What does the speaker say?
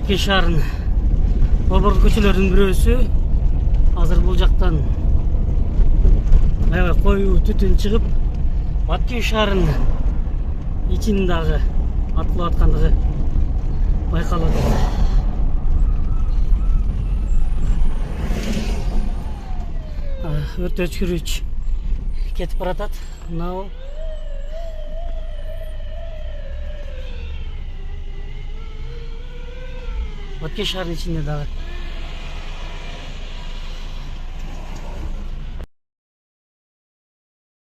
Баткен шаарынын борбор көчөлөрүнүн бирөөсү. Азыр бул жактан аябай коюу түтүн чыгып, Баткен шаарынын ичин дагы аткылап аткандыгы байкалып атат. Өрт өчкүрүүч кетип баратат. Мынау Баткен шаарынын ичинде дагы